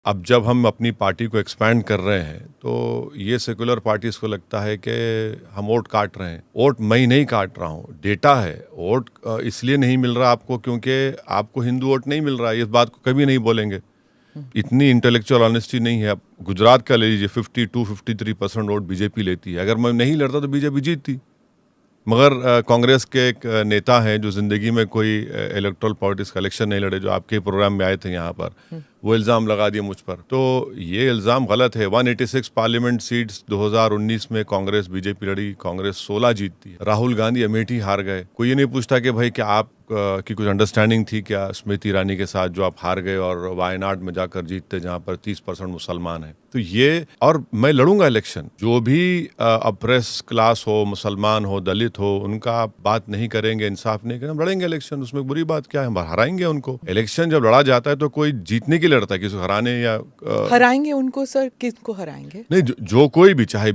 अब जब हम अपनी पार्टी को एक्सपैंड कर रहे हैं तो ये सेकुलर पार्टीज को लगता है कि हम वोट काट रहे हैं। वोट मैं नहीं काट रहा हूँ, डेटा है। वोट इसलिए नहीं मिल रहा आपको क्योंकि आपको हिंदू वोट नहीं मिल रहा है, इस बात को कभी नहीं बोलेंगे। इतनी इंटेलेक्चुअल ऑनेस्टी नहीं है। अब गुजरात का ले लीजिए, 52-53% वोट बीजेपी लेती है। अगर मैं नहीं लड़ता तो बीजेपी जीतती। मगर कांग्रेस के एक नेता हैं जो जिंदगी में कोई इलेक्टोरल पॉलिटिक्स का इलेक्शन नहीं लड़े, जो आपके प्रोग्राम में आए थे यहाँ पर, वो इल्ज़ाम लगा दिए मुझ पर। तो ये इल्ज़ाम गलत है। 186 पार्लियामेंट सीट्स 2019 में कांग्रेस बीजेपी लड़ी, कांग्रेस 16 जीतती है। राहुल गांधी अमेठी हार गए। कोई ये नहीं पूछता कि भाई क्या आप की कुछ अंडरस्टैंडिंग थी क्या स्मृति ईरानी के साथ जो आप हार गए और वायनाड में जाकर जीतते जहां पर 30% मुसलमान हैं। तो ये, और मैं लड़ूंगा इलेक्शन। जो भी अप्रेस क्लास हो, मुसलमान हो, दलित हो, उनका आप बात नहीं करेंगे, इंसाफ नहीं करेंगे, हम लड़ेंगे इलेक्शन। उसमें बुरी बात क्या है? हम हराएंगे उनको। इलेक्शन जब लड़ा जाता है तो कोई जीतने के लिए लड़ता है, किसी को हराने या हराएंगे उनको। सर किसको हराएंगे? नहीं, जो कोई भी, चाहे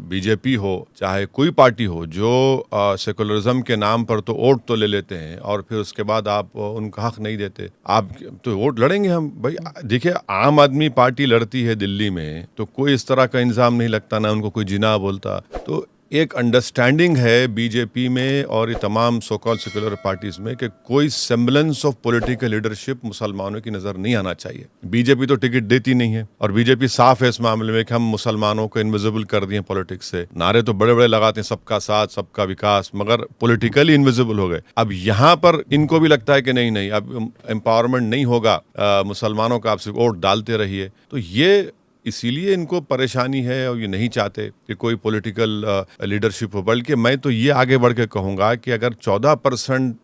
बीजेपी हो, चाहे कोई पार्टी हो, जो सेकुलरिज्म के नाम पर तो वोट तो ले लेते हैं और फिर उसके बाद आप उनका हक नहीं देते। आप तो वोट लड़ेंगे हम। भाई देखिए, आम आदमी पार्टी लड़ती है दिल्ली में तो कोई इस तरह का इंजाम नहीं लगता, ना उनको कोई जिना बोलता। तो एक अंडरस्टैंडिंग है बीजेपी में और ये तमाम सो कॉल्ड सेक्युलर पार्टीज में कि कोई सेम्बलेंस ऑफ पॉलिटिकल लीडरशिप मुसलमानों की नजर नहीं आना चाहिए। बीजेपी तो टिकट देती नहीं है और बीजेपी साफ है इस मामले में कि हम मुसलमानों को इनविजिबल कर दिए पॉलिटिक्स से। नारे तो बड़े बड़े लगाते हैं, सबका साथ, सबका विकास, मगर पॉलिटिकली इनविजिबल हो गए। अब यहाँ पर इनको भी लगता है कि नहीं, अब एम्पावरमेंट नहीं होगा, मुसलमानों का आप सिर्फ वोट डालते रहिए। तो ये इसीलिए इनको परेशानी है और ये नहीं चाहते कि कोई पॉलिटिकल लीडरशिप हो। बल्कि मैं तो ये आगे बढ़ के कहूँगा कि अगर 14%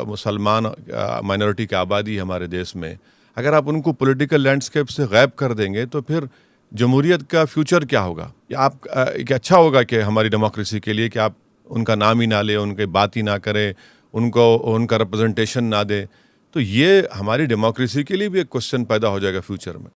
मुसलमान माइनॉरिटी की आबादी है हमारे देश में, अगर आप उनको पॉलिटिकल लैंडस्केप से गायब कर देंगे तो फिर जमहूरियत का फ्यूचर क्या होगा? या आप क्या अच्छा होगा कि हमारी डेमोक्रेसी के लिए कि आप उनका नाम ही ना लें, उनकी बात ही ना करें, उनको उनका रिप्रेजेंटेशन ना दें? तो ये हमारी डेमोक्रेसी के लिए भी एक क्वेश्चन पैदा हो जाएगा फ्यूचर में।